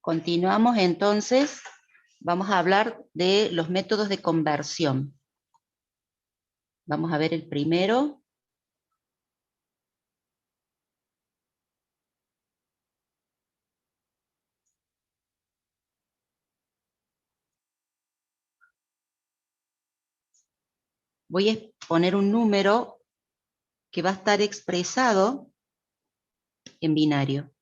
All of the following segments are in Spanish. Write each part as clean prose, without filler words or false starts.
Continuamos entonces, vamos a hablar de los métodos de conversión. Vamos a ver el primero. Voy a poner un número que va a estar expresado en binario.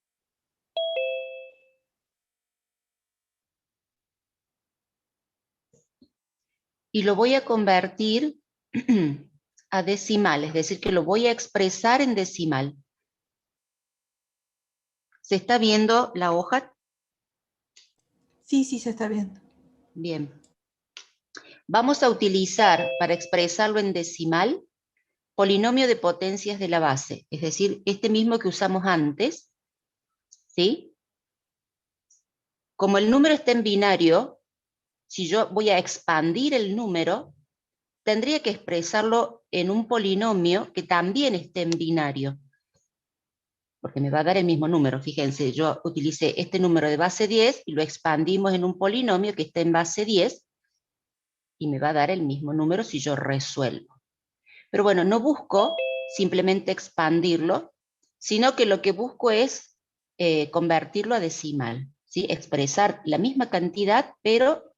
Y lo voy a convertir a decimal, es decir, que lo voy a expresar en decimal. ¿Se está viendo la hoja? Sí, sí, se está viendo. Bien. Vamos a utilizar, para expresarlo en decimal, polinomio de potencias de la base, es decir, este mismo que usamos antes, ¿sí? Como el número está en binario, si yo voy a expandir el número, tendría que expresarlo en un polinomio que también esté en binario, porque me va a dar el mismo número. Fíjense, yo utilicé este número de base 10 y lo expandimos en un polinomio que está en base 10 y me va a dar el mismo número si yo resuelvo. Pero bueno, no busco simplemente expandirlo, sino que lo que busco es convertirlo a decimal, ¿sí? Expresar la misma cantidad, pero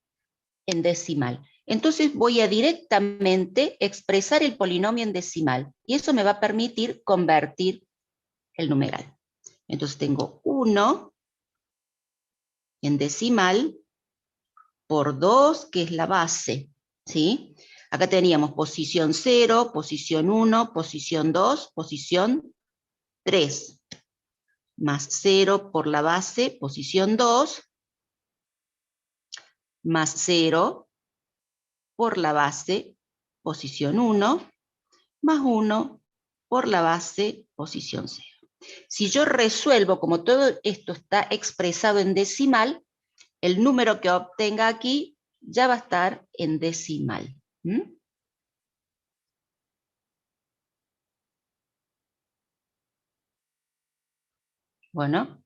en decimal. Entonces voy a directamente expresar el polinomio en decimal, y eso me va a permitir convertir el numeral. Entonces tengo 1 en decimal por 2, que es la base, ¿sí? Acá teníamos posición 0, posición 1, posición 2, posición 3, más 0 por la base, posición 2, más 0 por la base, posición 1, más 1 por la base, posición 0. Si yo resuelvo, como todo esto está expresado en decimal, el número que obtenga aquí ya va a estar en decimal. Bueno,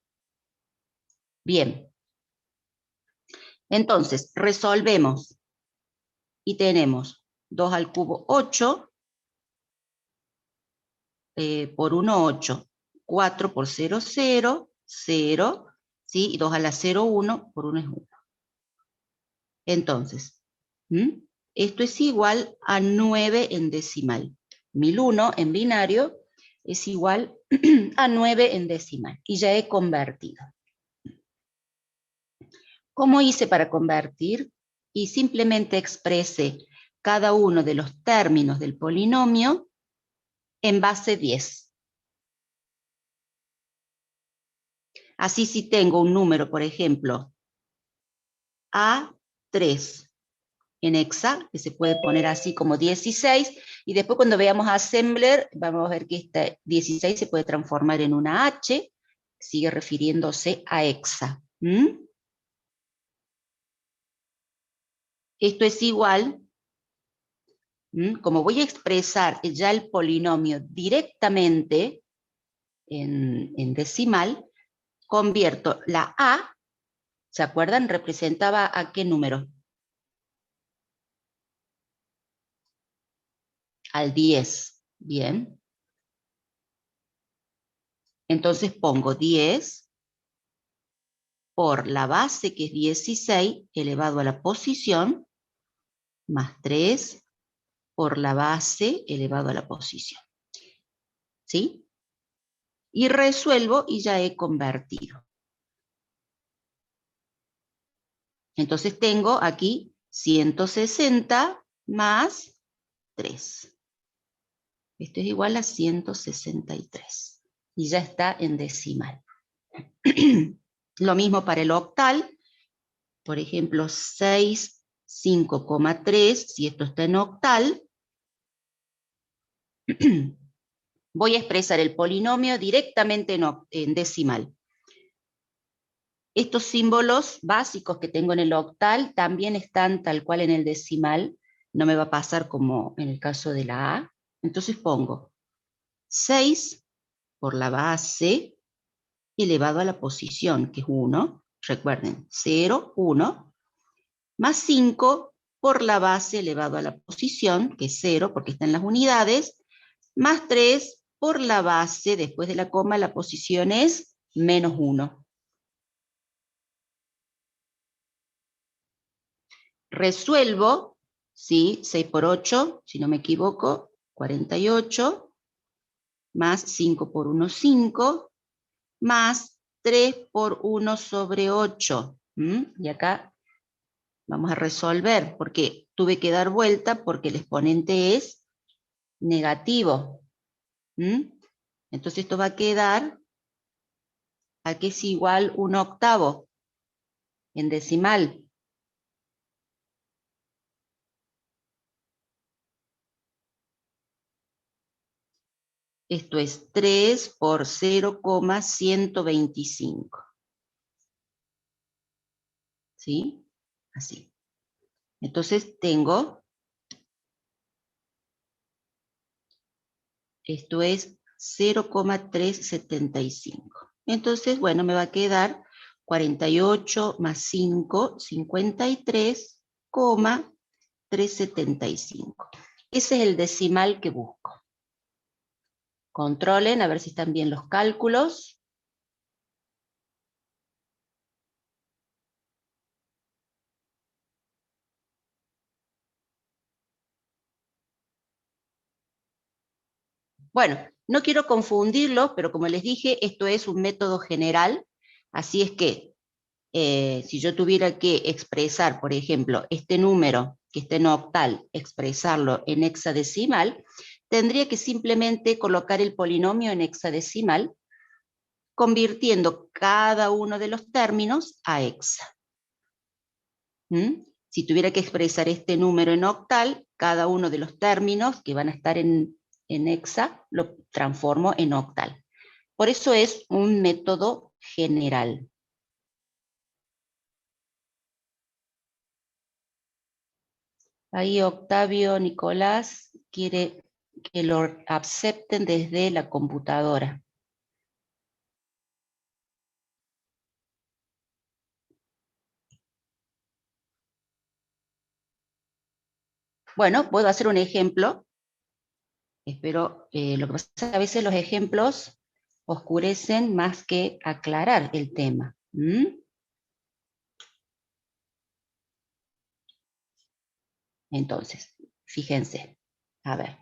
bien. Entonces, resolvemos. Y tenemos 2 al cubo 8, por 1 8, 4 por 0 0, 0, ¿sí? Y 2 a la 0 1, por 1 es 1. Entonces, esto es igual a 9 en decimal. 1001 en binario es igual a 9 en decimal. Y ya he convertido. ¿Cómo hice para convertir? Y simplemente expresé cada uno de los términos del polinomio en base 10. Así, si tengo un número, por ejemplo, A3 en hexa, que se puede poner así como 16, y después cuando veamos assembler, vamos a ver que esta 16 se puede transformar en una H, sigue refiriéndose a hexa. Esto es igual, como voy a expresar ya el polinomio directamente en decimal, convierto la A, ¿se acuerdan? Representaba a qué número? Al 10, bien. Entonces pongo 10 por la base, que es 16, elevado a la posición, más 3 por la base, elevado a la posición. ¿Sí? Y resuelvo y ya he convertido. Entonces tengo aquí 160 más 3. Esto es igual a 163. Y ya está en decimal. Lo mismo para el octal. Por ejemplo, 6, 5,3, si esto está en octal, voy a expresar el polinomio directamente en decimal. Estos símbolos básicos que tengo en el octal también están tal cual en el decimal, no me va a pasar como en el caso de la A. Entonces pongo 6 por la base elevado a la posición, que es 1, recuerden, 0, 1, más 5 por la base elevado a la posición, que es 0 porque está en las unidades, más 3 por la base, después de la coma la posición es menos 1. Resuelvo, ¿sí? 6 por 8, si no me equivoco, 48, más 5 por 1, 5, más 3 por 1 sobre 8. Y acá vamos a resolver, porque tuve que dar vuelta porque el exponente es negativo. Entonces esto va a quedar a que es igual 1/8 en decimal. Esto es 3 por 0,125. ¿Sí? Así. Entonces tengo, esto es 0,375. Entonces, bueno, me va a quedar 48 más 5, 53,375. Ese es el decimal que busco. Controlen a ver si están bien los cálculos. Bueno, no quiero confundirlo, pero como les dije, esto es un método general, así es que si yo tuviera que expresar, por ejemplo, este número que está en octal, expresarlo en hexadecimal, tendría que simplemente colocar el polinomio en hexadecimal, convirtiendo cada uno de los términos a hexa. Si tuviera que expresar este número en octal, cada uno de los términos que van a estar en hexa lo transformo en octal. Por eso es un método general. Ahí Octavio Nicolás quiere que lo acepten desde la computadora. Bueno, puedo hacer un ejemplo. Espero, lo que pasa es que a veces los ejemplos oscurecen más que aclarar el tema. Entonces, fíjense. A ver.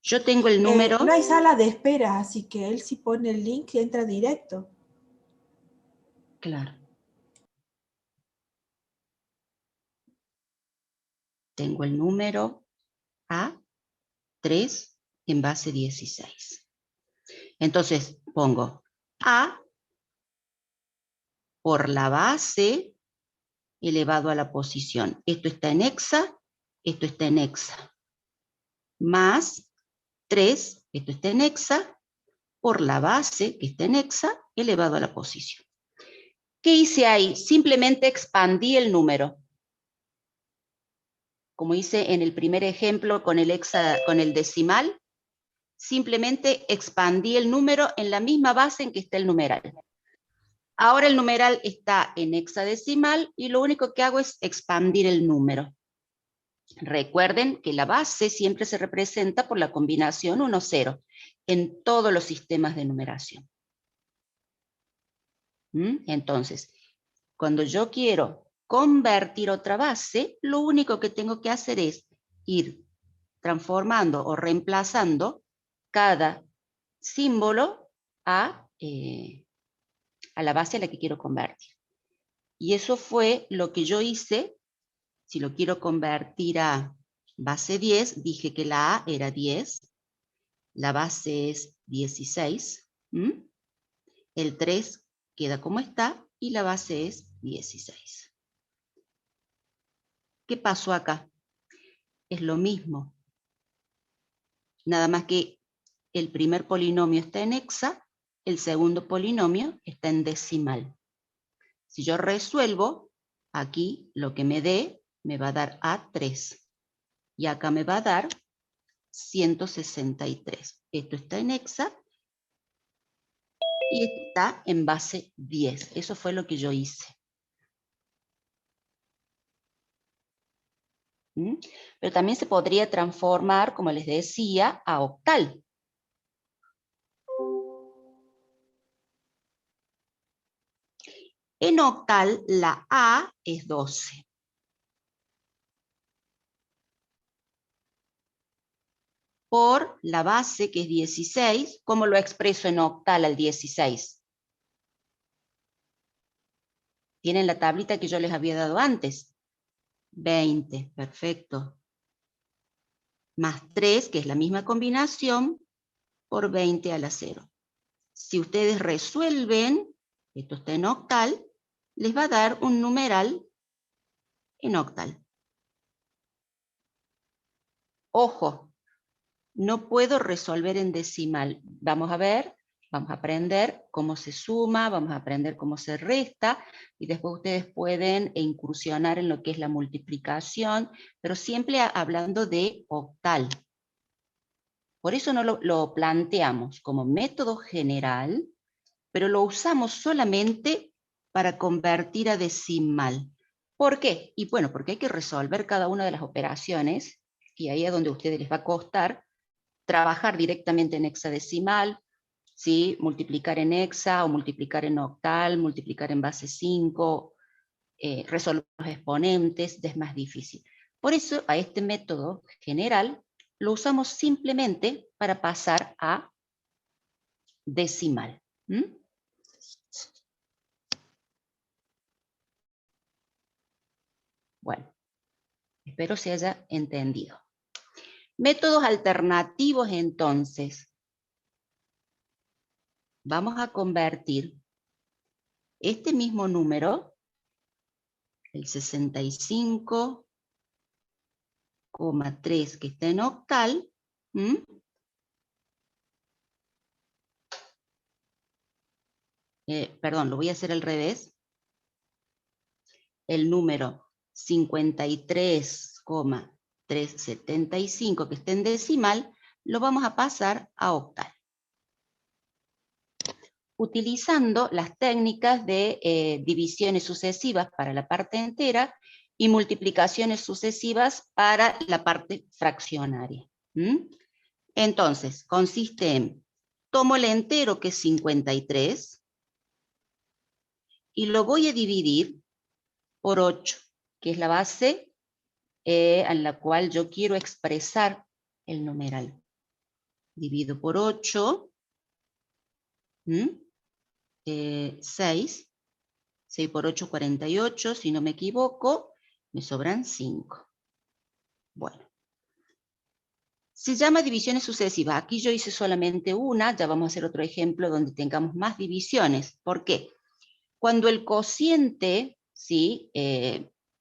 Yo tengo el número... No hay sala de espera, así que él si pone el link entra directo. Claro. Tengo el número A3 en base 16. Entonces pongo A por la base elevado a la posición. Esto está en hexa, esto está en hexa. Más 3, esto está en hexa, por la base que está en hexa, elevado a la posición. ¿Qué hice ahí? Simplemente expandí el número. Como hice en el primer ejemplo con el decimal, simplemente expandí el número en la misma base en que está el numeral. Ahora el numeral está en hexadecimal y lo único que hago es expandir el número. Recuerden que la base siempre se representa por la combinación 1-0 en todos los sistemas de numeración. Entonces, cuando yo quiero convertir otra base, lo único que tengo que hacer es ir transformando o reemplazando cada símbolo a la base a la que quiero convertir. Y eso fue lo que yo hice. Si lo quiero convertir a base 10, dije que la A era 10, la base es 16, el 3 queda como está y la base es 16. ¿Qué pasó acá? Es lo mismo. Nada más que el primer polinomio está en hexa, el segundo polinomio está en decimal. Si yo resuelvo, aquí lo que me dé me va a dar A3. Y acá me va a dar 163. Esto está en hexa y esto está en base 10. Eso fue lo que yo hice. ¿Mm? Pero también se podría transformar, como les decía, a octal. En octal, la A es 12. Por la base, que es 16, ¿cómo lo expreso en octal al 16? Tienen la tablita que yo les había dado antes. 20, perfecto. Más 3, que es la misma combinación, por 20 a la 0. Si ustedes resuelven, esto está en octal, les va a dar un numeral en octal. Ojo, no puedo resolver en decimal. Vamos a ver, vamos a aprender cómo se suma, vamos a aprender cómo se resta, y después ustedes pueden incursionar en lo que es la multiplicación, pero siempre hablando de octal. Por eso no lo planteamos como método general, pero lo usamos solamente para convertir a decimal. ¿Por qué? Y bueno, porque hay que resolver cada una de las operaciones, y ahí es donde a ustedes les va a costar trabajar directamente en hexadecimal, ¿sí? Multiplicar en hexa o multiplicar en octal, multiplicar en base 5, resolver los exponentes, es más difícil. Por eso a este método general lo usamos simplemente para pasar a decimal. ¿Mm? Bueno, espero se haya entendido. Métodos alternativos, entonces. Vamos a convertir este mismo número, el 65,3 que está en octal, perdón, lo voy a hacer al revés. El número 53,375 que está en decimal, lo vamos a pasar a octal, utilizando las técnicas de divisiones sucesivas para la parte entera y multiplicaciones sucesivas para la parte fraccionaria. Entonces, consiste en, tomo el entero, que es 53, y lo voy a dividir por 8, que es la base en la cual yo quiero expresar el numeral. Divido por 8, 6, 6 por 8, 48, si no me equivoco, me sobran 5. Bueno. Se llama divisiones sucesivas. Aquí yo hice solamente una, ya vamos a hacer otro ejemplo donde tengamos más divisiones. ¿Por qué? Cuando el cociente, ¿sí?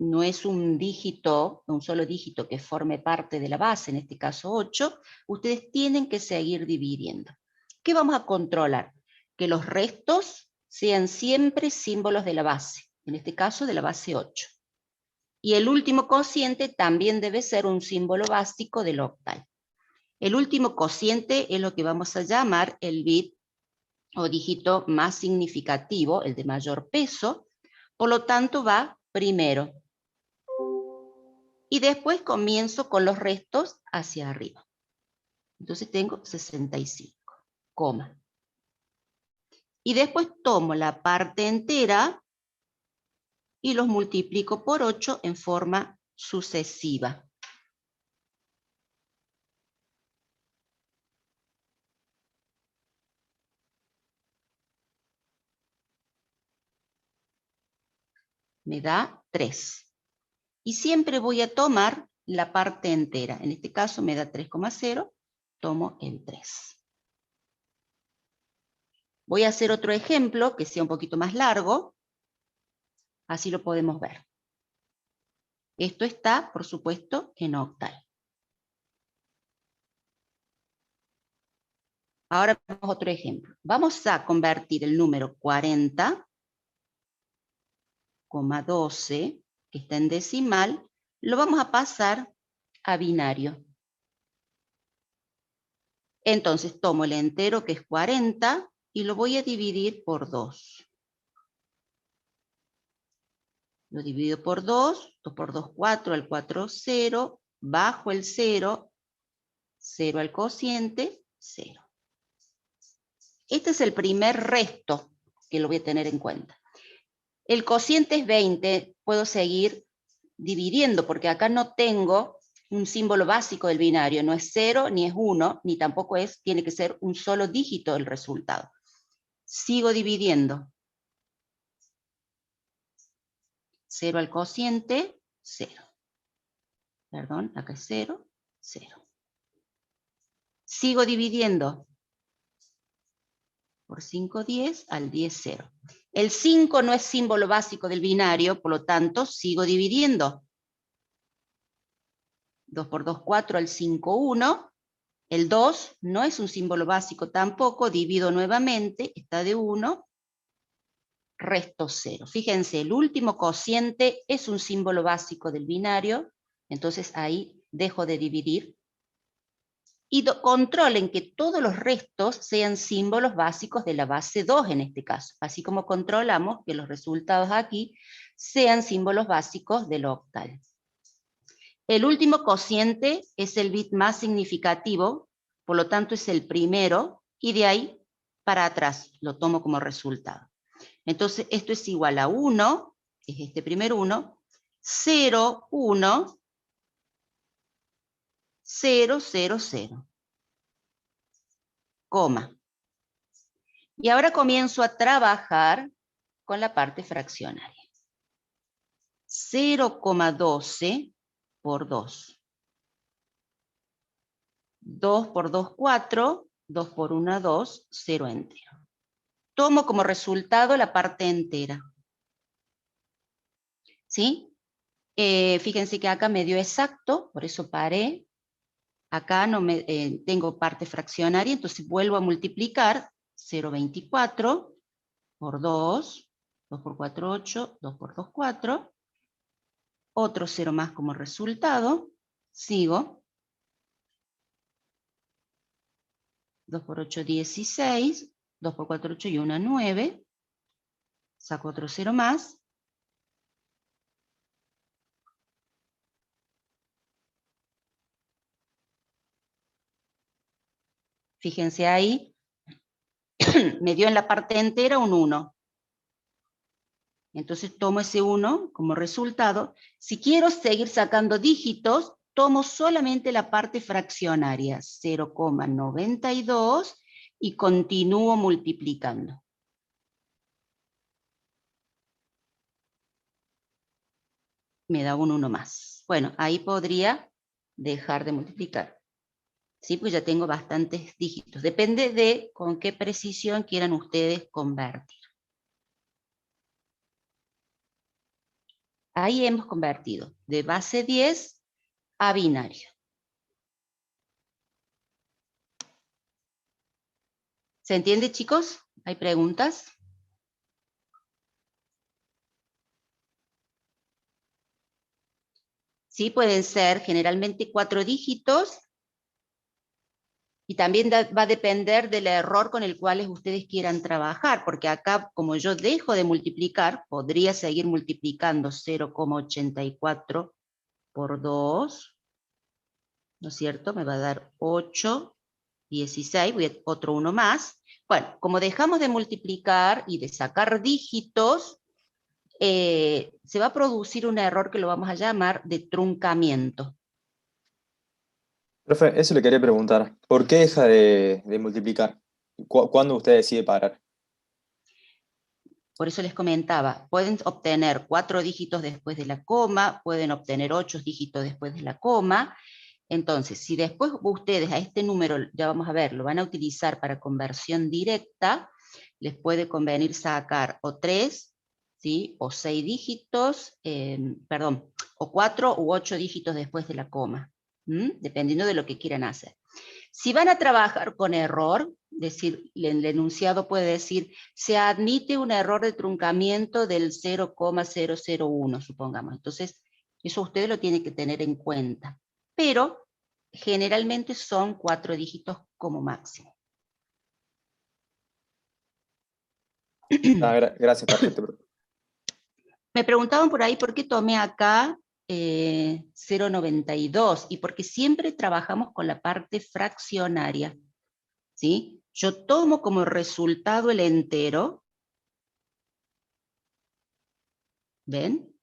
No es un dígito, un solo dígito que forme parte de la base, en este caso 8, ustedes tienen que seguir dividiendo. ¿Qué vamos a controlar? Que los restos sean siempre símbolos de la base, en este caso de la base 8. Y el último cociente también debe ser un símbolo básico del octal. El último cociente es lo que vamos a llamar el bit o dígito más significativo, el de mayor peso, por lo tanto va primero. Y después comienzo con los restos hacia arriba. Entonces tengo 65, coma. Y después tomo la parte entera y los multiplico por 8 en forma sucesiva. Me da 3. Y siempre voy a tomar la parte entera. En este caso me da 3,0, tomo el 3. Voy a hacer otro ejemplo que sea un poquito más largo, así lo podemos ver. Esto está, por supuesto, en octal. Ahora vamos a otro ejemplo. Vamos a convertir el número 40,12, que está en decimal, lo vamos a pasar a binario. Entonces tomo el entero, que es 40, y lo voy a dividir por 2. Lo divido por 2, 2 por 2, 4, al 4, 0, bajo el 0, 0 al cociente, 0. Este es el primer resto que lo voy a tener en cuenta. El cociente es 20, puedo seguir dividiendo, porque acá no tengo un símbolo básico del binario, no es 0, ni es 1, ni tampoco tiene que ser un solo dígito el resultado. Sigo dividiendo. 0 al cociente, 0. Perdón, acá es 0, 0. Sigo dividiendo. Por 5, 10, al 10, 0. El 5 no es símbolo básico del binario, por lo tanto, sigo dividiendo. 2 por 2, 4, al 5, 1. El 2 no es un símbolo básico tampoco, divido nuevamente, está de 1, resto 0. Fíjense, el último cociente es un símbolo básico del binario, entonces ahí dejo de dividir. Y controlen que todos los restos sean símbolos básicos de la base 2 en este caso, así como controlamos que los resultados aquí sean símbolos básicos del octal. El último cociente es el bit más significativo, por lo tanto es el primero, y de ahí para atrás lo tomo como resultado. Entonces esto es igual a 1, es este primer 1, 0, 1, 0, 0, 0. Coma. Y ahora comienzo a trabajar con la parte fraccionaria. 0,12 por 2. 2 por 2, 4. 2 por 1, 2. 0 entero. Tomo como resultado la parte entera. ¿Sí? Fíjense que acá me dio exacto, por eso paré. Acá no tengo parte fraccionaria, entonces vuelvo a multiplicar. 0,24 por 2. 2 por 4, 8. 2 por 2, 4. Otro 0 más como resultado. Sigo. 2 por 8, 16. 2 por 4, 8 y 1, 9. Saco otro 0 más. Fíjense ahí, me dio en la parte entera un 1. Entonces tomo ese 1 como resultado. Si quiero seguir sacando dígitos, tomo solamente la parte fraccionaria, 0,92, y continúo multiplicando. Me da un 1 más. Bueno, ahí podría dejar de multiplicar. ¿Sí? Pues ya tengo bastantes dígitos. Depende de con qué precisión quieran ustedes convertir. Ahí hemos convertido de base 10 a binario. ¿Se entiende, chicos? ¿Hay preguntas? Sí, pueden ser generalmente 4 dígitos. Y también va a depender del error con el cual ustedes quieran trabajar, porque acá, como yo dejo de multiplicar, podría seguir multiplicando 0,84 por 2, ¿no es cierto? Me va a dar 8, 16, voy a otro 1 más. Bueno, como dejamos de multiplicar y de sacar dígitos, se va a producir un error que lo vamos a llamar de truncamiento. Profe, eso le quería preguntar. ¿Por qué deja de multiplicar? ¿Cuándo usted decide parar? Por eso les comentaba, pueden obtener 4 dígitos después de la coma, pueden obtener 8 dígitos después de la coma. Entonces, si después ustedes a este número, ya vamos a ver, lo van a utilizar para conversión directa, les puede convenir sacar o 3, ¿sí? O 6 dígitos, perdón, o 4 u 8 dígitos después de la coma, dependiendo de lo que quieran hacer. Si van a trabajar con error, es decir, el enunciado puede decir, se admite un error de truncamiento del 0,001, supongamos. Entonces, eso ustedes lo tienen que tener en cuenta. Pero, generalmente son 4 dígitos como máximo. Gracias, perfecto, profe. Me preguntaban por ahí por qué tomé acá 0,92, y porque siempre trabajamos con la parte fraccionaria, ¿sí? Yo tomo como resultado el entero, ¿ven?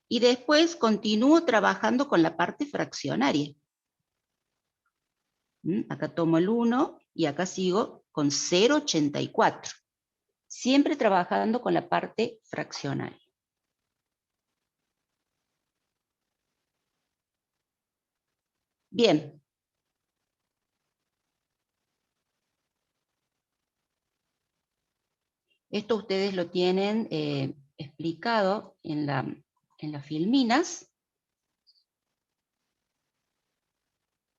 Y después continúo trabajando con la parte fraccionaria. Acá tomo el 1 y acá sigo con 0,84. Siempre trabajando con la parte fraccionaria. Bien. Esto ustedes lo tienen explicado en las filminas.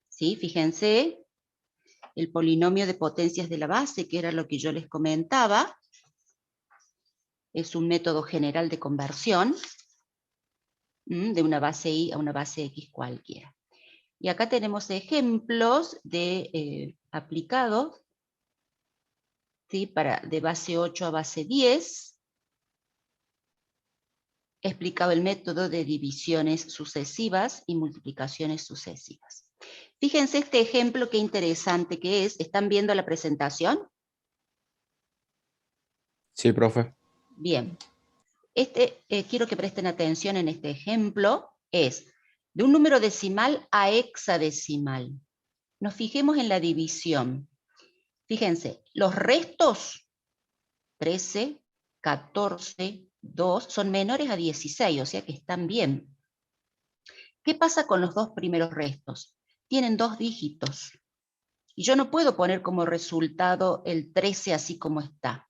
¿Sí? Fíjense, el polinomio de potencias de la base, que era lo que yo les comentaba, es un método general de conversión de una base y a una base x cualquiera. Y acá tenemos ejemplos de aplicados, ¿sí? De base 8 a base 10, he explicado el método de divisiones sucesivas y multiplicaciones sucesivas. Fíjense este ejemplo, qué interesante que es. ¿Están viendo la presentación? Sí, profe. Bien. Quiero que presten atención en este ejemplo. Es de un número decimal a hexadecimal. Nos fijemos en la división. Fíjense, los restos, 13, 14, 2, son menores a 16, o sea que están bien. ¿Qué pasa con los dos primeros restos? Tienen 2 dígitos. Y yo no puedo poner como resultado el 13 así como está.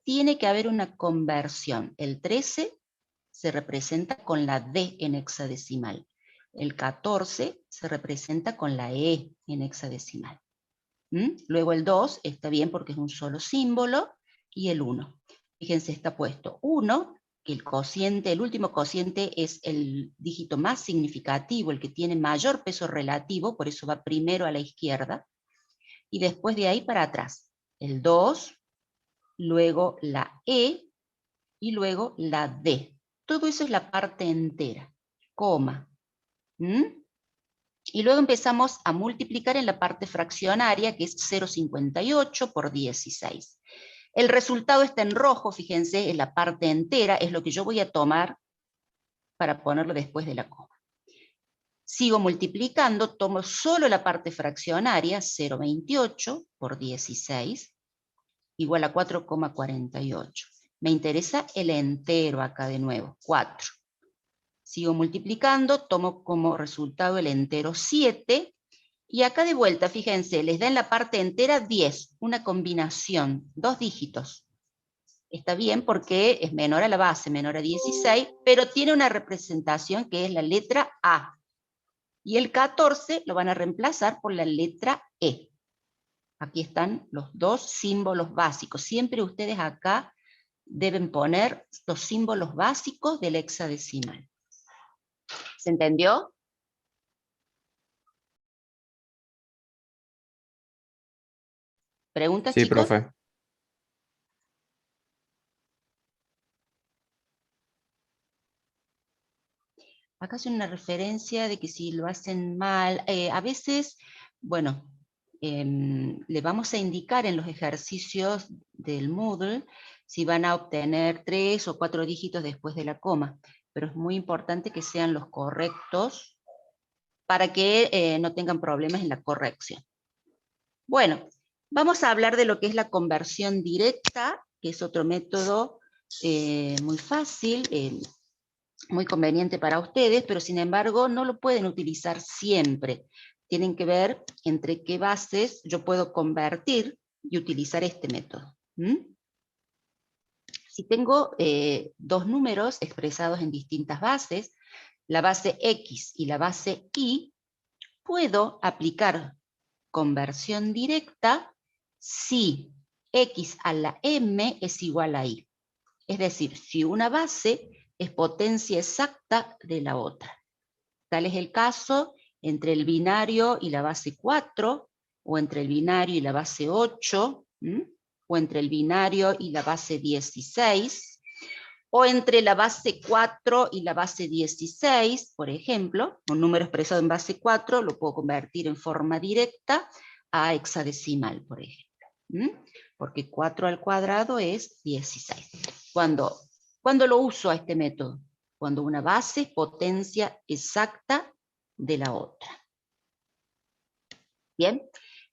Tiene que haber una conversión. El 13 se representa con la D en hexadecimal. El 14 se representa con la E en hexadecimal. Luego el 2 está bien porque es un solo símbolo, y el 1. Fíjense, está puesto 1, que el cociente, el último cociente es el dígito más significativo, el que tiene mayor peso relativo, por eso va primero a la izquierda, y después de ahí para atrás. El 2, luego la E, y luego la D. Todo eso es la parte entera, coma. Y luego empezamos a multiplicar en la parte fraccionaria, que es 0,58 por 16. El resultado está en rojo, fíjense, es la parte entera, es lo que yo voy a tomar para ponerlo después de la coma. Sigo multiplicando, tomo solo la parte fraccionaria, 0,28 por 16, igual a 4,48. Me interesa el entero acá de nuevo, 4. Sigo multiplicando, tomo como resultado el entero 7, y acá de vuelta, fíjense, les da en la parte entera 10, una combinación, 2 dígitos. Está bien porque es menor a la base, menor a 16, pero tiene una representación que es la letra A. Y el 14 lo van a reemplazar por la letra E. Aquí están los 2 símbolos básicos. Siempre ustedes acá deben poner los símbolos básicos del hexadecimal. ¿Se entendió? ¿Preguntas, Sí, chicos? profe. Acá hace una referencia de que si lo hacen mal, a veces, bueno, le vamos a indicar en los ejercicios del Moodle si van a obtener 3 o 4 dígitos después de la coma, pero es muy importante que sean los correctos para que no tengan problemas en la corrección. Bueno, vamos a hablar de lo que es la conversión directa, que es otro método muy fácil, muy conveniente para ustedes, pero sin embargo no lo pueden utilizar siempre. Tienen que ver entre qué bases yo puedo convertir y utilizar este método. Si tengo 2 números expresados en distintas bases, la base X y la base Y, puedo aplicar conversión directa si X a la M es igual a Y. Es decir, si una base es potencia exacta de la otra. Tal es el caso entre el binario y la base 4, o entre el binario y la base 8, o entre el binario y la base 16, o entre la base 4 y la base 16, por ejemplo, un número expresado en base 4 lo puedo convertir en forma directa a hexadecimal, por ejemplo. Porque 4 al cuadrado es 16. ¿Cuándo lo uso a este método? Cuando una base es potencia exacta de la otra. Bien,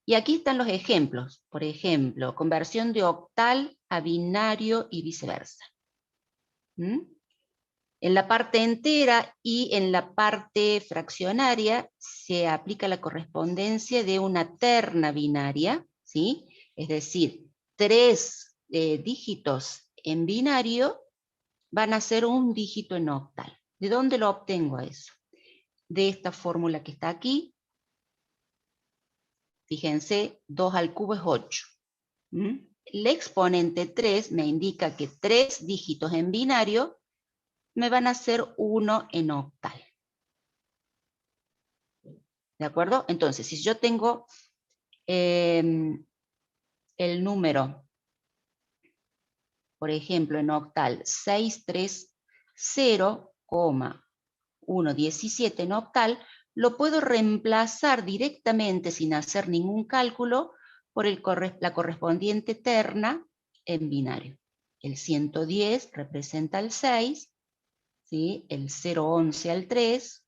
y aquí están los ejemplos. Por ejemplo, conversión de octal a binario y viceversa. En la parte entera y en la parte fraccionaria se aplica la correspondencia de una terna binaria, ¿sí? Es decir, 3 dígitos en binario van a ser un dígito en octal. ¿De dónde lo obtengo eso? De esta fórmula que está aquí. Fíjense, 2 al cubo es 8. El exponente 3 me indica que 3 dígitos en binario me van a ser 1 en octal. ¿De acuerdo? Entonces, si yo tengo el número, por ejemplo, en octal 630,117 en octal, lo puedo reemplazar directamente sin hacer ningún cálculo por la correspondiente terna en binario. El 110 representa el 6, ¿sí? El 011 al 3,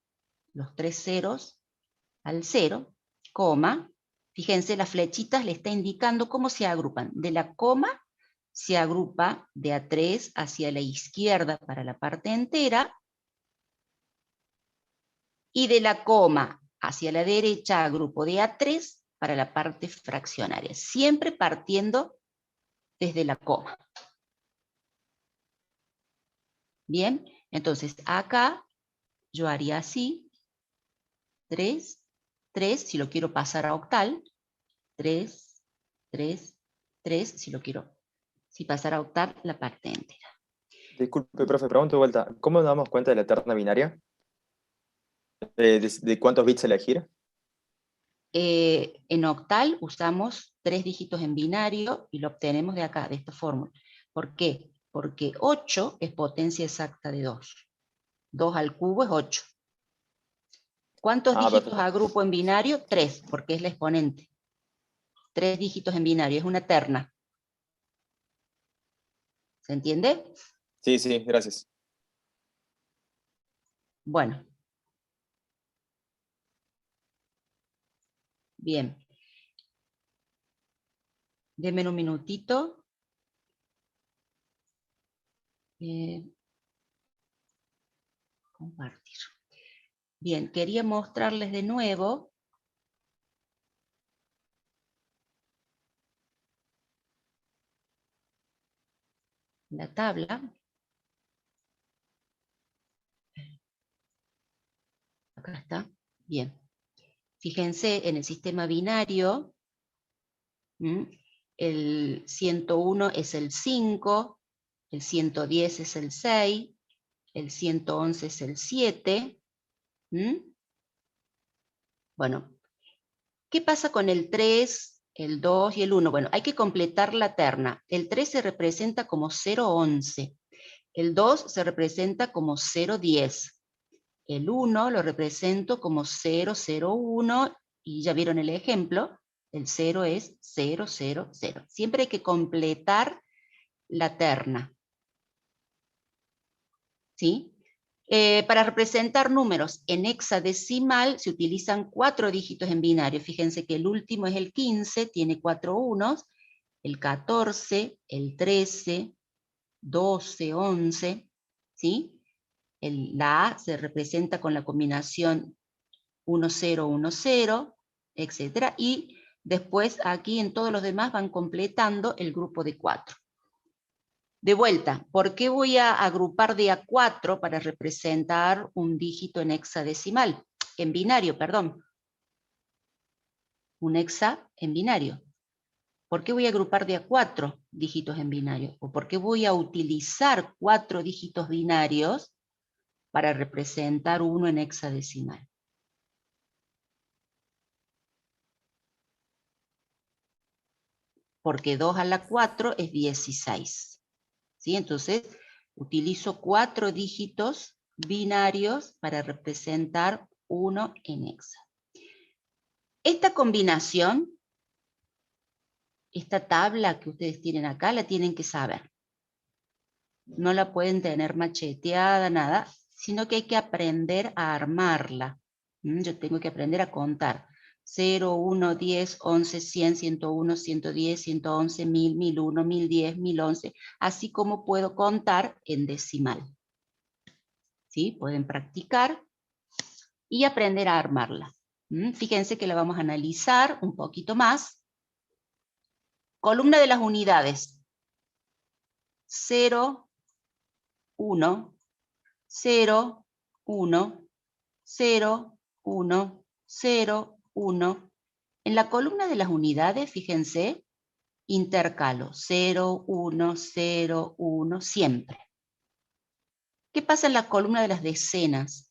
los 3 ceros al 0, coma, fíjense, las flechitas le está indicando cómo se agrupan. De la coma se agrupa de A3 hacia la izquierda para la parte entera, y de la coma hacia la derecha agrupo de A3 para la parte fraccionaria, siempre partiendo desde la coma. Bien, entonces acá yo haría así, 3, 3, si lo quiero pasar a octal, 3, 3, 3, si pasar a octal la parte entera. Disculpe, profe, pregunto de vuelta. ¿Cómo nos damos cuenta de la terna binaria? ¿De cuántos bits elegir? En octal usamos 3 dígitos en binario y lo obtenemos de acá, de esta fórmula. ¿Por qué? Porque 8 es potencia exacta de 2. 2 al cubo es 8. ¿Cuántos dígitos Perfecto. agrupo en binario? 3, porque es la exponente. 3 dígitos en binario, es una terna. ¿Se entiende? Sí, sí, gracias. Bueno. Bien. Denme un minutito. Compartir. Bien, quería mostrarles de nuevo la tabla. Acá está. Bien. Fíjense en el sistema binario. El 101 es el 5, el 110 es el 6, el 111 es el 7. Bueno, ¿qué pasa con el 3, el 2 y el 1? Bueno, hay que completar la terna. El 3 se representa como 011, el 2 se representa como 010, el 1 lo represento como 001, y ya vieron el ejemplo, el 0 es 000. Siempre hay que completar la terna. ¿Sí? Para representar números en hexadecimal se utilizan 4 dígitos en binario. Fíjense que el último es el 15, tiene 4 unos, el 14, el 13, 12, 11, ¿sí? La A se representa con la combinación 1, 0, 1, 0, etc. Y después aquí en todos los demás van completando el grupo de 4. De vuelta, ¿por qué voy a agrupar de a 4 para representar un dígito en hexadecimal? En binario, perdón. Un hexa en binario. ¿Por qué voy a agrupar de a 4 dígitos en binario? ¿O por qué voy a utilizar 4 dígitos binarios para representar uno en hexadecimal? Porque 2 a la 4 es 16. ¿Sí? Entonces, Utilizo 4 dígitos binarios para representar 1 en hexa. Esta combinación, esta tabla que ustedes tienen acá, la tienen que saber. No la pueden tener macheteada, nada, sino que hay que aprender a armarla. Yo tengo que aprender a contar. 0, 1, 10, 11, 100, 101, 110, 111, 1000, 1001, 1010, 1011, así como puedo contar en decimal. ¿Sí? Pueden practicar y aprender a armarla. Fíjense que la vamos a analizar un poquito más. Columna de las unidades. 0, 1, 0, 1, 0, 1, 0, 1. En la columna de las unidades, fíjense, intercalo 0, 1, 0, 1, siempre. ¿Qué pasa en la columna de las decenas?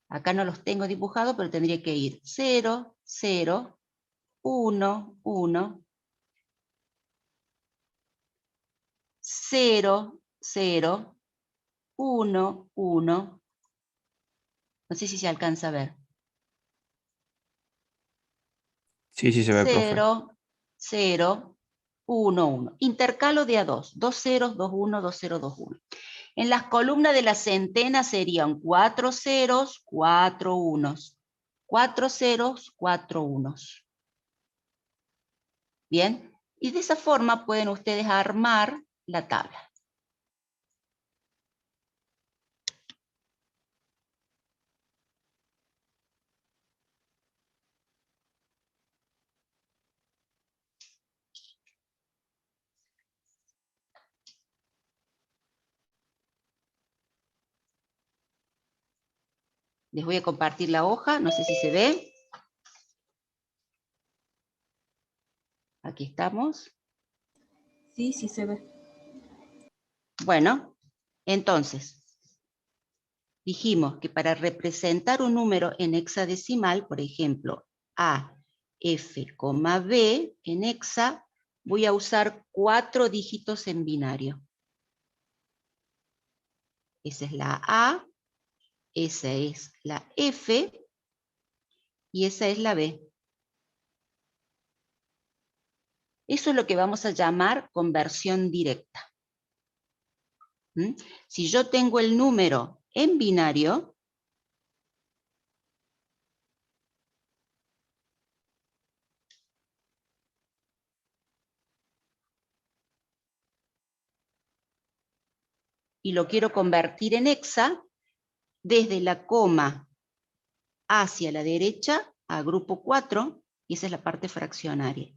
Acá no los tengo dibujados, pero tendría que ir 0, 0, 1, 1, 0, 0, 1, 1. No sé si se alcanza a ver. Sí, sí se ve, profe. 0, 0, 1, 1. Intercalo de a 2. 2 ceros, 2, 1, 2, 0, 2, 1. En las columnas de las centenas serían 4 ceros, 4 unos. 4 ceros, 4 unos. Bien, y de esa forma pueden ustedes armar la tabla. Les voy a compartir la hoja, no sé si se ve. Aquí estamos. Sí, sí se ve. Bueno, entonces, dijimos que para representar un número en hexadecimal, por ejemplo, A, F, B en hexa, voy a usar 4 dígitos en binario. Esa es la A, esa es la F y esa es la B. Eso es lo que vamos a llamar conversión directa. Si yo tengo el número en binario, y lo quiero convertir en hexa, desde la coma hacia la derecha agrupo 4, y esa es la parte fraccionaria.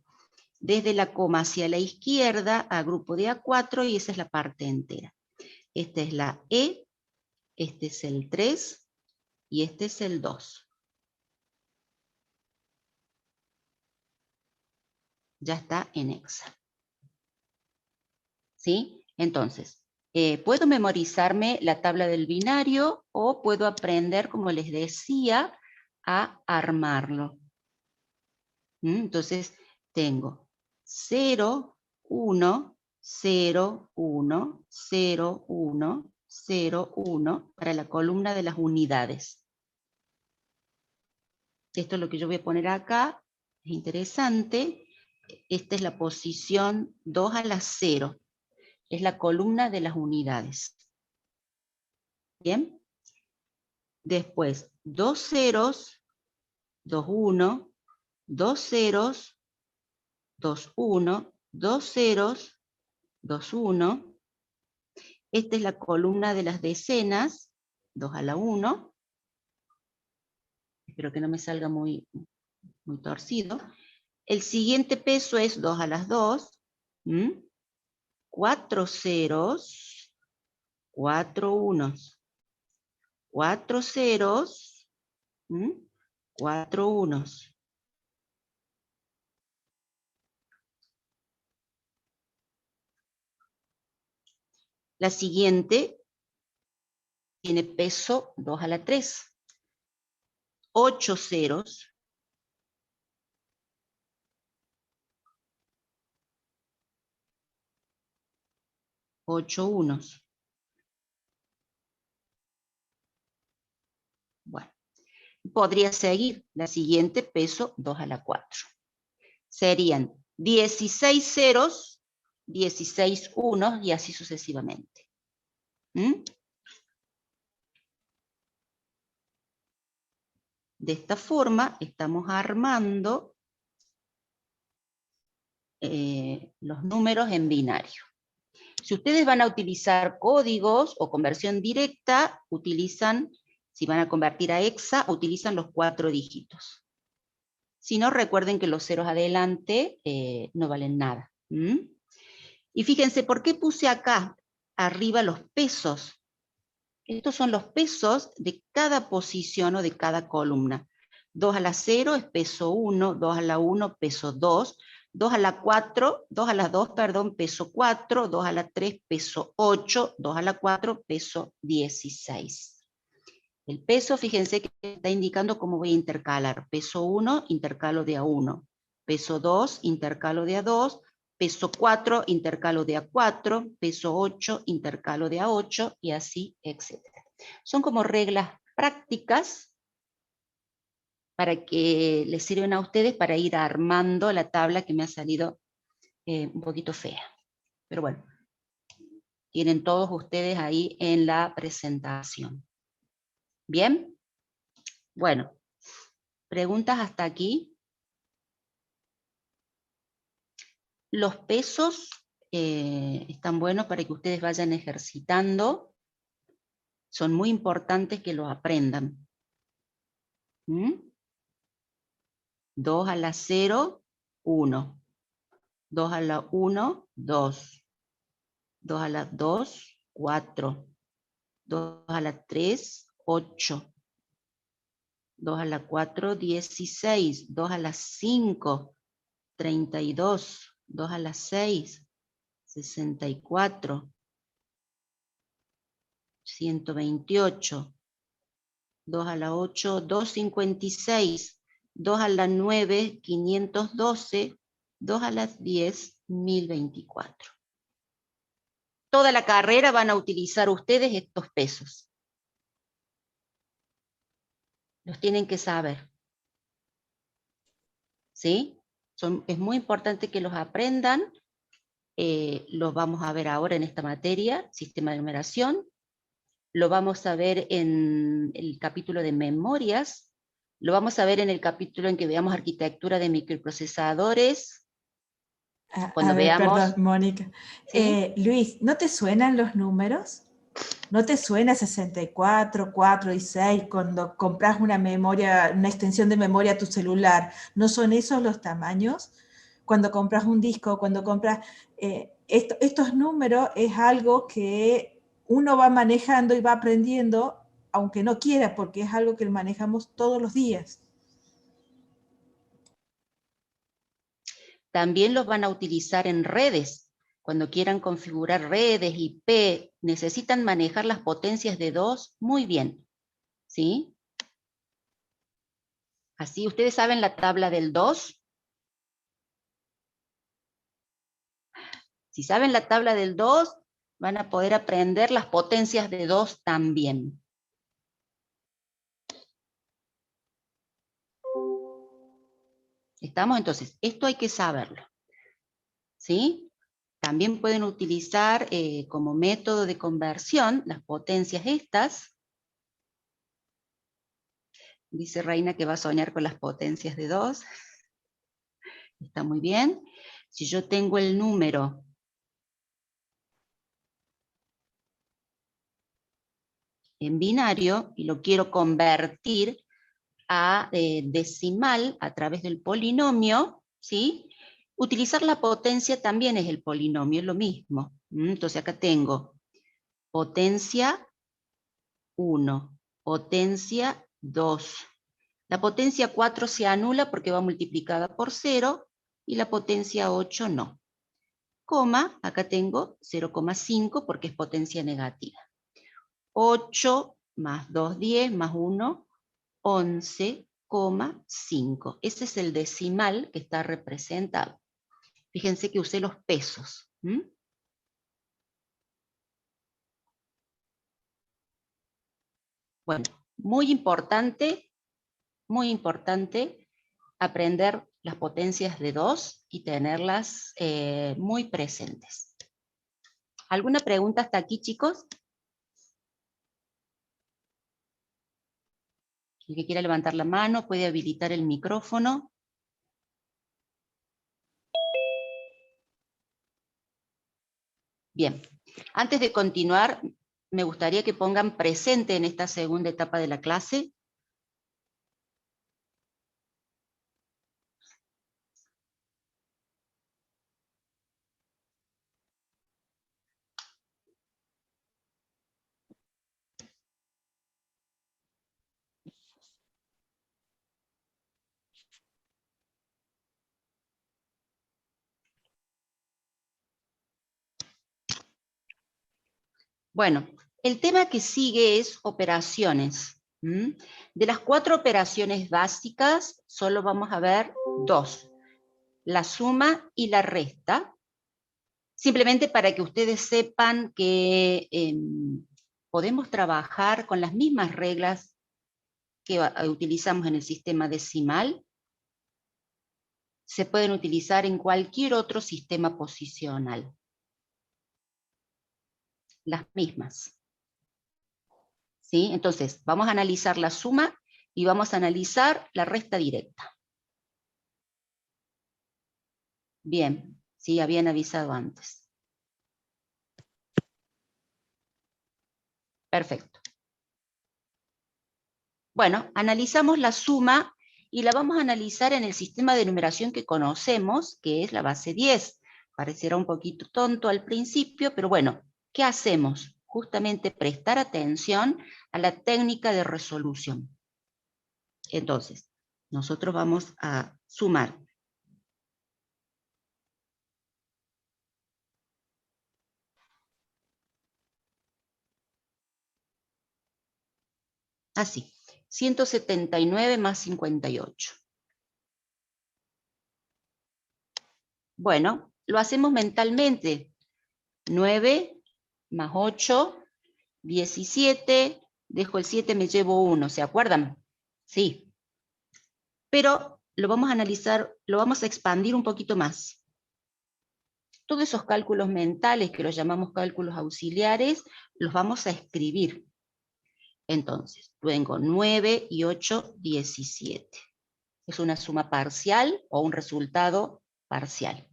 Desde la coma hacia la izquierda agrupo de a 4 y esa es la parte entera. Esta es la E, este es el 3 y este es el 2. Ya está en hexa. ¿Sí? Entonces, puedo memorizarme la tabla del binario o puedo aprender, como les decía, a armarlo. Entonces, tengo 0, 1, 0, 1, 0, 1, 0, 1 para la columna de las unidades. Esto es lo que yo voy a poner acá. Es interesante. Esta es la posición 2 a la 0. Es la columna de las unidades. ¿Bien? Después, 2 ceros, 2, 1, 2 ceros, 2, 1, 2 ceros, 2, 1. Esta es la columna de las decenas, 2 a la 1. Espero que no me salga muy torcido. El siguiente peso es 2 a las 2. 4 ceros, 4 unos. 4 ceros, 4 unos. La siguiente tiene peso 2 a la 3. 8 ceros. 8 unos. Bueno, podría seguir la siguiente, peso 2 a la 4. Serían 16 ceros, 16 unos y así sucesivamente. ¿Mm? De esta forma estamos armando los números en binario. Si ustedes van a utilizar códigos o conversión directa, utilizan, si van a convertir a hexa, utilizan los 4 dígitos. Si no, recuerden que los ceros adelante no valen nada. ¿Mm? Y fíjense, ¿por qué puse acá arriba los pesos? Estos son los pesos de cada posición o de cada columna. 2 a la 0 es peso 1, 2 a la 1, peso 2, 2 a la 4, 2 a la 2, perdón, peso 4, 2 a la 3, peso 8, 2 a la 4, peso 16. El peso, fíjense que está indicando cómo voy a intercalar. Peso 1, intercalo de A1. Peso 2, intercalo de A2. Peso 4, intercalo de A4. Peso 8, intercalo de A8, y así, etc. Son como reglas prácticas para que les sirven a ustedes para ir armando la tabla que me ha salido un poquito fea. Pero bueno, tienen todos ustedes ahí en la presentación. ¿Bien? Bueno, ¿preguntas hasta aquí? Los pesos están buenos para que ustedes vayan ejercitando. Son muy importantes que los aprendan. 2 a la 0, 1. 2 a la 1, 2. 2 a la 2, 4. 2 a la 3, 8. 2 a la 4, 16. 2 a la 5, 32. 2 a la 6, 64. 128. 2 a la 8, 256. 2 a la 9, 512. 2 a las 10, 1024. Toda la carrera van a utilizar ustedes estos pesos. Los tienen que saber. ¿Sí? Es muy importante que los aprendan. Los vamos a ver ahora en esta materia, sistema de numeración. Lo vamos a ver en el capítulo de memorias. Lo vamos a ver en el capítulo en que veamos arquitectura de microprocesadores. Cuando veamos... Perdón, Mónica. ¿Sí? Luis, ¿no te suenan los números? ¿No te suena 64, 4 y 6 cuando compras una memoria, una extensión de memoria a tu celular? ¿No son esos los tamaños? Cuando compras un disco, cuando compras... estos números es algo que uno va manejando y va aprendiendo, aunque no quiera, porque es algo que manejamos todos los días. También los van a utilizar en redes. Cuando quieran configurar redes, IP, necesitan manejar las potencias de 2 muy bien. ¿Sí? Así, ¿ustedes saben la tabla del 2? Si saben la tabla del 2, van a poder aprender las potencias de 2 también. ¿Estamos? Entonces, esto hay que saberlo. ¿Sí? También pueden utilizar como método de conversión las potencias estas. Dice Reina que va a soñar con las potencias de 2. Está muy bien. Si yo tengo el número en binario y lo quiero convertir a decimal a través del polinomio, ¿sí? Utilizar la potencia también es el polinomio, es lo mismo. Entonces acá tengo potencia 1, potencia 2. La potencia 4 se anula porque va multiplicada por 0, y la potencia 8 no. Coma, acá tengo 0,5 porque es potencia negativa. 8 más 2, 10, más 1, 11,5. Ese es el decimal que está representado. Fíjense que usé los pesos. Bueno, muy importante aprender las potencias de 2 y tenerlas muy presentes. ¿Alguna pregunta hasta aquí, chicos? El que quiera levantar la mano puede habilitar el micrófono. Bien, antes de continuar, me gustaría que pongan presente en esta segunda etapa de la clase. Bueno, el tema que sigue es operaciones. De las 4 operaciones básicas, solo vamos a ver 2. La suma y la resta. Simplemente para que ustedes sepan que podemos trabajar con las mismas reglas que utilizamos en el sistema decimal. Se pueden utilizar en cualquier otro sistema posicional. Las mismas. ¿Sí? Entonces, vamos a analizar la suma y vamos a analizar la resta directa. Bien, sí, habían avisado antes. Perfecto. Bueno, analizamos la suma y la vamos a analizar en el sistema de numeración que conocemos, que es la base 10. Pareciera un poquito tonto al principio, pero bueno, ¿qué hacemos? Justamente prestar atención a la técnica de resolución. Entonces, nosotros vamos a sumar. Así, 179 más 58. Bueno, lo hacemos mentalmente. 9 más 8, 17, dejo el 7, me llevo 1, ¿se acuerdan? Sí. Pero lo vamos a analizar, lo vamos a expandir un poquito más. Todos esos cálculos mentales, que los llamamos cálculos auxiliares, los vamos a escribir. Entonces, tengo 9 y 8, 17. Es una suma parcial o un resultado parcial.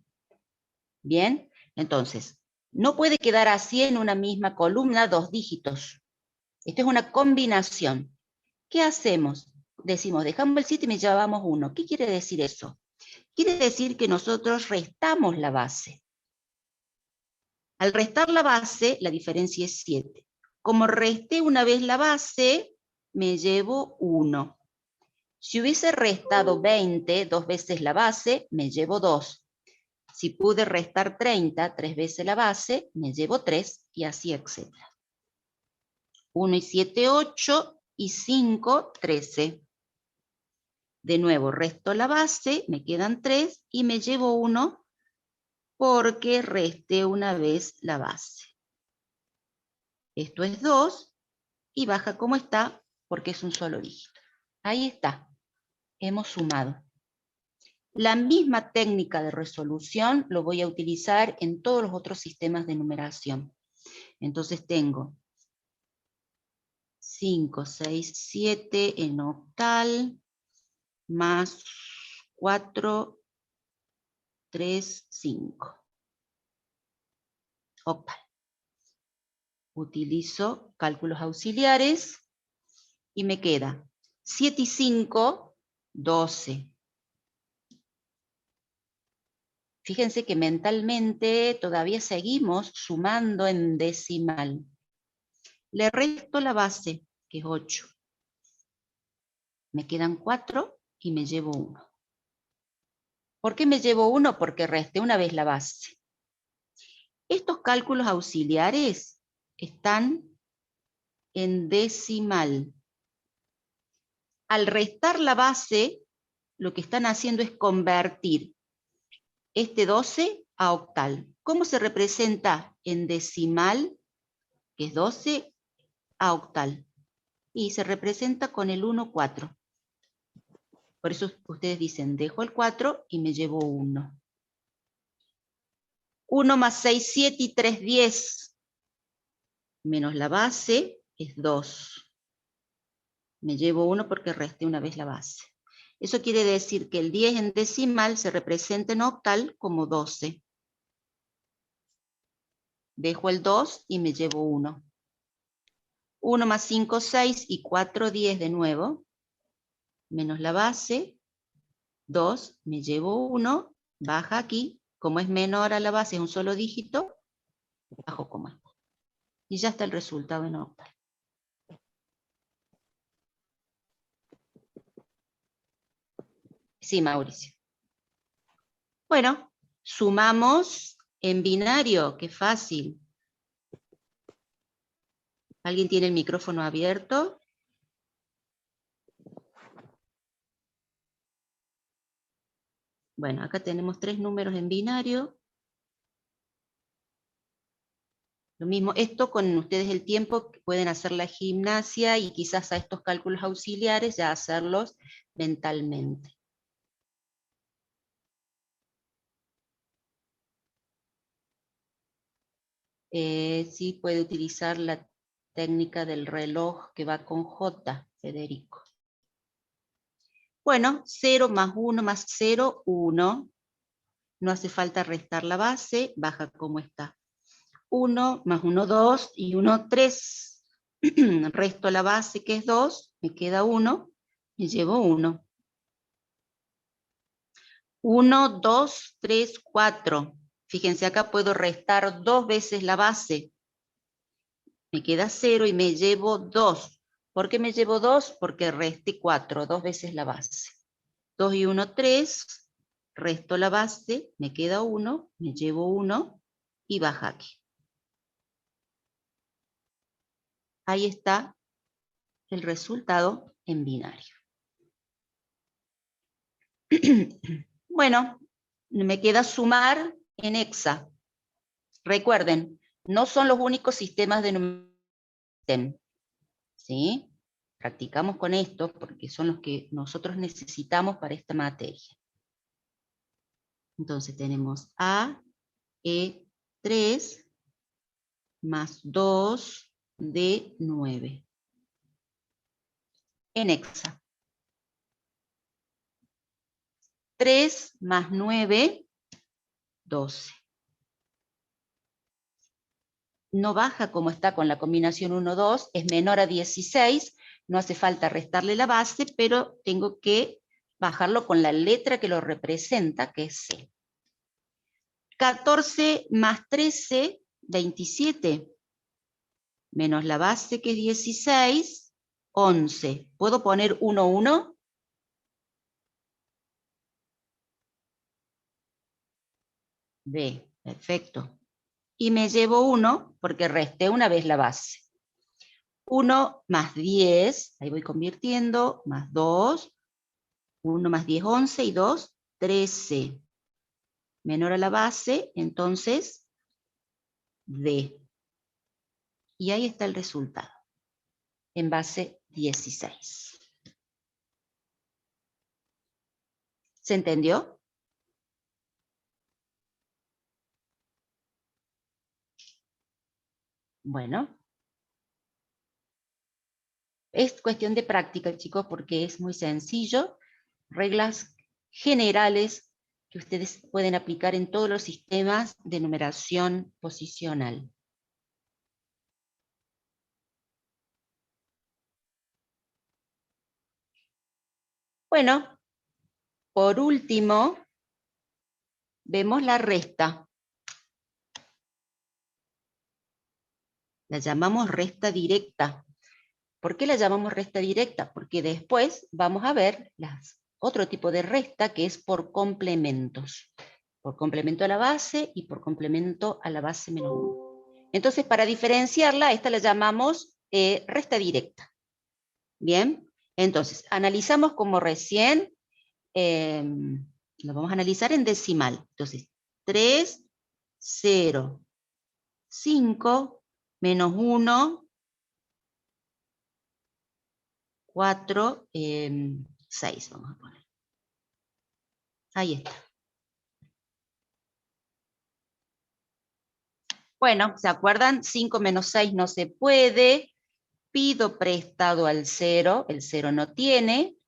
Bien, entonces, no puede quedar así en una misma columna 2 dígitos. Esto es una combinación. ¿Qué hacemos? Decimos, dejamos el 7 y me llevamos 1. ¿Qué quiere decir eso? Quiere decir que nosotros restamos la base. Al restar la base, la diferencia es 7. Como resté una vez la base, me llevo 1. Si hubiese restado 20, 2 veces la base, me llevo 2. Si pude restar 30, 3 veces la base, me llevo 3, y así, etc. 1 y 7, 8, y 5, 13. De nuevo, resto la base, me quedan 3, y me llevo 1, porque resté una vez la base. Esto es 2, y baja como está, porque es un solo dígito. Ahí está, hemos sumado. La misma técnica de resolución lo voy a utilizar en todos los otros sistemas de numeración. Entonces tengo 5, 6, 7 en octal, más 4, 3, 5. Octal. Utilizo cálculos auxiliares y me queda 7 y 5, 12. Fíjense que mentalmente todavía seguimos sumando en decimal. Le resto la base, que es 8. Me quedan 4 y me llevo 1. ¿Por qué me llevo 1? Porque resté una vez la base. Estos cálculos auxiliares están en decimal. Al restar la base, lo que están haciendo es convertir este 12 a octal. ¿Cómo se representa en decimal, que es 12, a octal? Y se representa con el 1, 4. Por eso ustedes dicen, dejo el 4 y me llevo 1. 1 más 6, 7 y 3, 10. Menos la base es 2. Me llevo 1 porque resté una vez la base. Eso quiere decir que el 10 en decimal se representa en octal como 12. Dejo el 2 y me llevo 1. 1 más 5, 6 y 4, 10 de nuevo. Menos la base, 2, me llevo 1, baja aquí. Como es menor a la base, es un solo dígito, bajo coma. Y ya está el resultado en octal. Sí, Mauricio. Bueno, sumamos en binario, qué fácil. ¿Alguien tiene el micrófono abierto? Bueno, acá tenemos 3 números en binario. Lo mismo, esto con ustedes el tiempo pueden hacer la gimnasia y quizás a estos cálculos auxiliares ya hacerlos mentalmente. Sí puede utilizar la técnica del reloj que va con J, Federico. Bueno, 0 más 1 más 0, 1. No hace falta restar la base, baja como está. 1 más 1, 2 y 1, 3. Resto la base que es 2, me queda 1, me llevo 1. 1, 2, 3, 4. Fíjense, acá puedo restar 2 veces la base. Me queda 0 y me llevo 2. ¿Por qué me llevo 2? Porque resté 4, 2 veces la base. 2 y 1, 3. Resto la base, me queda 1, me llevo 1 y baja aquí. Ahí está el resultado en binario. Bueno, me queda sumar en hexa. Recuerden, no son los únicos sistemas de numeración, ¿sí? Practicamos con estos porque son los que nosotros necesitamos para esta materia. Entonces tenemos A, E3 más 2 de 9. En hexa. 3 más 9, 12. No baja como está con la combinación 1, 2, es menor a 16, no hace falta restarle la base, pero tengo que bajarlo con la letra que lo representa, que es C. 14 más 13, 27. Menos la base, que es 16, 11. ¿Puedo poner 1, 1? B, perfecto. Y me llevo 1 porque resté una vez la base. 1 más 10, ahí voy convirtiendo, más 2, 1 más 10, 11, y 2, 13. Menor a la base, entonces, D. Y ahí está el resultado, en base 16. ¿Se entendió? Bueno. Es cuestión de práctica, chicos, porque es muy sencillo. Reglas generales que ustedes pueden aplicar en todos los sistemas de numeración posicional. Bueno, por último, vemos la resta. La llamamos resta directa. ¿Por qué la llamamos resta directa? Porque después vamos a ver otro tipo de resta que es por complementos. Por complemento a la base y por complemento a la base menos 1. Entonces, para diferenciarla, esta la llamamos resta directa. Bien, entonces, analizamos como recién, lo vamos a analizar en decimal. Entonces, 3, 0, 5, menos 1, 4, 6 vamos a poner. Ahí está. Bueno, ¿se acuerdan? 5 menos 6 no se puede. Pido prestado al 0, el 0 no tiene.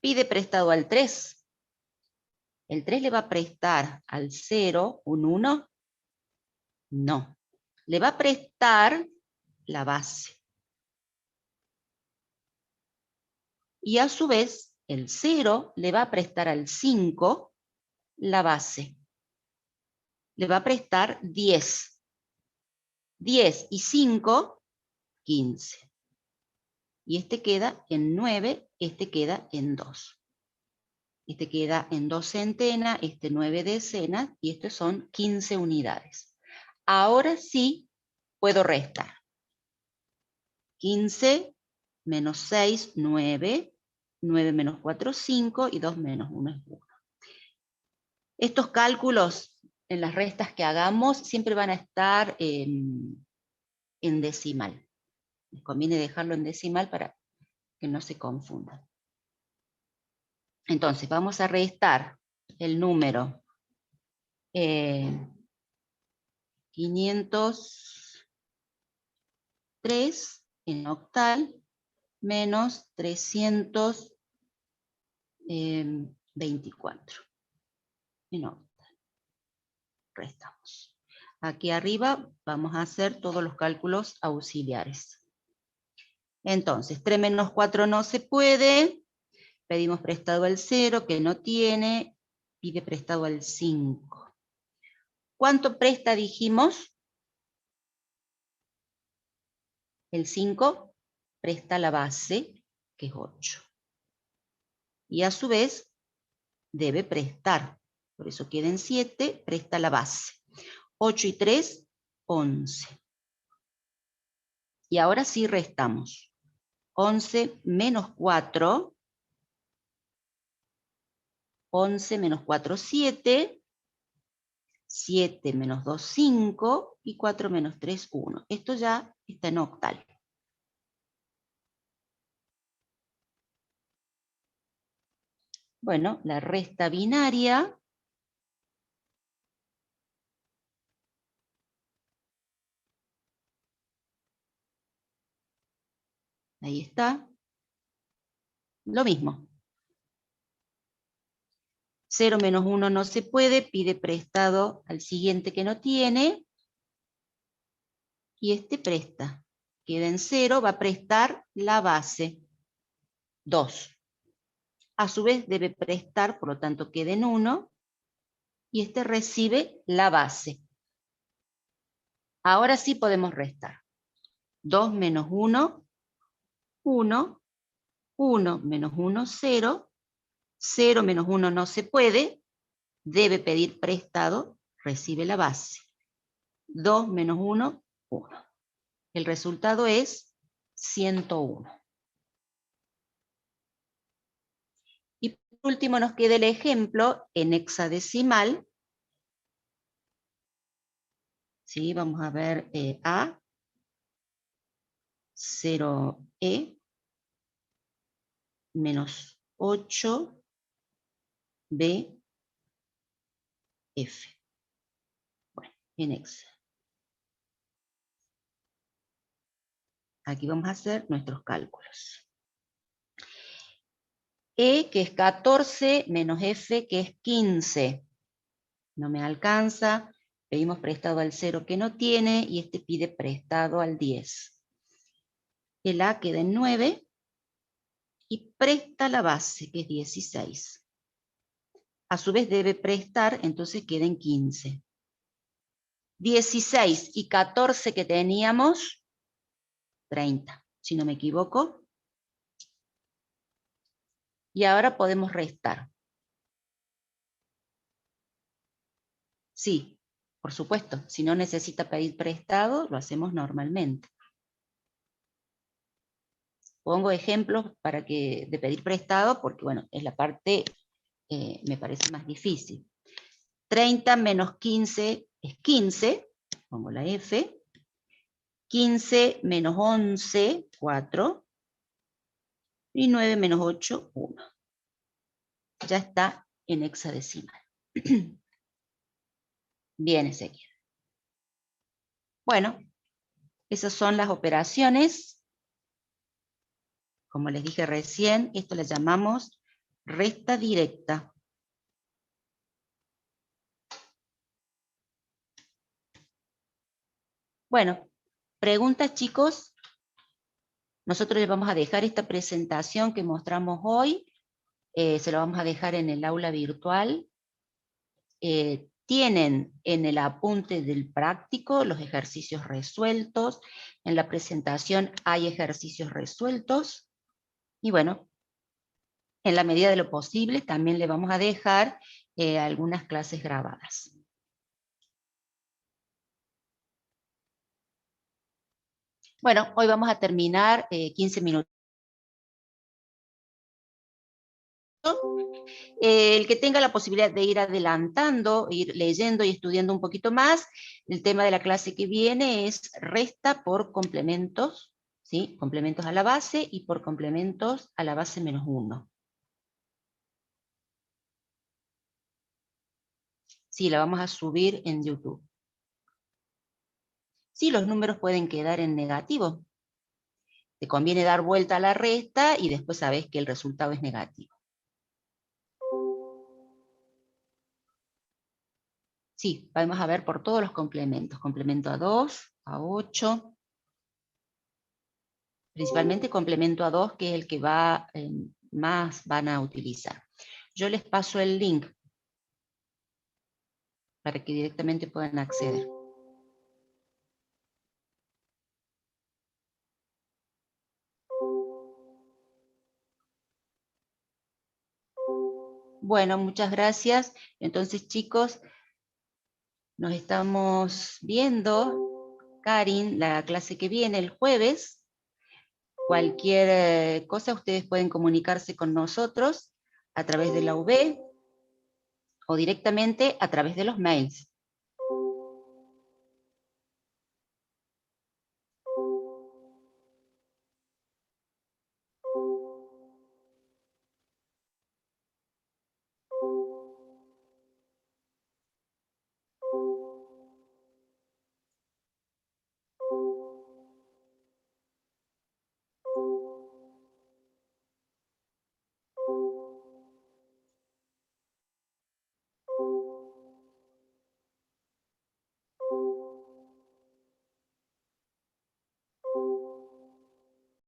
Pide prestado al 3. ¿El 3 le va a prestar al 0 un 1? No. Le va a prestar la base. Y a su vez, el 0 le va a prestar al 5 la base. Le va a prestar 10. 10 y 5, 15. Y este queda en 9, este queda en 2. Este queda en 2 centenas, este 9 decenas, y estos son 15 unidades. Ahora sí puedo restar. 15 menos 6, 9. 9 menos 4, 5, y 2 menos 1 es 1. Estos cálculos en las restas que hagamos siempre van a estar en decimal. Les conviene dejarlo en decimal para que no se confundan. Entonces, vamos a restar el número 503 en octal menos 324 en octal. Restamos. Aquí arriba vamos a hacer todos los cálculos auxiliares. Entonces, 3 menos 4 no se puede. Pedimos prestado al 0, que no tiene. Pide prestado al 5. ¿Cuánto presta, dijimos? El 5 presta la base, que es 8. Y a su vez, debe prestar. Por eso queda en 7, presta la base. 8 y 3, 11. Y ahora sí restamos. 11 menos 4. 11 menos 4, 7. 7 menos 2, 5. Y 4 menos 3, 1. Esto ya está en octal. Bueno, la resta binaria. Ahí está. Lo mismo. 0 menos 1 no se puede, pide prestado al siguiente que no tiene. Y este presta. Queda en 0, va a prestar la base. 2. A su vez debe prestar, por lo tanto queda en 1. Y este recibe la base. Ahora sí podemos restar. 2 menos 1, 1. 1 menos 1, 0. 0 menos 1 no se puede. Debe pedir prestado, recibe la base. 2 menos 1, 1. El resultado es 101. Y por último nos queda el ejemplo en hexadecimal. ¿Sí? Vamos a ver A, 0E, menos 8, B, F. Bueno, en hexa. Aquí vamos a hacer nuestros cálculos. E, que es 14, menos F, que es 15. No me alcanza. Pedimos prestado al 0 que no tiene, y este pide prestado al 10. El A queda en 9, y presta la base, que es 16. A su vez debe prestar, entonces queda en 15. 16 y 14 que teníamos, 30, si no me equivoco. Y ahora podemos restar. Sí, por supuesto, si no necesita pedir prestado, lo hacemos normalmente. Pongo ejemplos de pedir prestado, porque bueno, es la parte, me parece más difícil. 30 menos 15 es 15, pongo la F. 15 menos 11, 4. Y 9 menos 8, 1. Ya está en hexadecimal. Bien, Ezequiel. Bueno, esas son las operaciones. Como les dije recién, esto le llamamos resta directa. Bueno, preguntas, chicos. Nosotros les vamos a dejar esta presentación que mostramos hoy. Se lo vamos a dejar en el aula virtual. Tienen en el apunte del práctico los ejercicios resueltos. En la presentación hay ejercicios resueltos. Y bueno, en la medida de lo posible también le vamos a dejar algunas clases grabadas. Bueno, hoy vamos a terminar 15 minutos. El que tenga la posibilidad de ir adelantando, ir leyendo y estudiando un poquito más, el tema de la clase que viene es resta por complementos, ¿sí? Complementos a la base y por complementos a la base menos 1. Sí, la vamos a subir en YouTube. Sí, los números pueden quedar en negativo. Te conviene dar vuelta a la resta y después sabés que el resultado es negativo. Sí, vamos a ver por todos los complementos. Complemento a 2, a 8. Principalmente complemento a 2, que es el que más van a utilizar. Yo les paso el link para que directamente puedan acceder. Bueno, muchas gracias. Entonces, chicos, nos estamos viendo, Karin, la clase que viene el jueves. Cualquier cosa, ustedes pueden comunicarse con nosotros a través de la UB o directamente a través de los mails.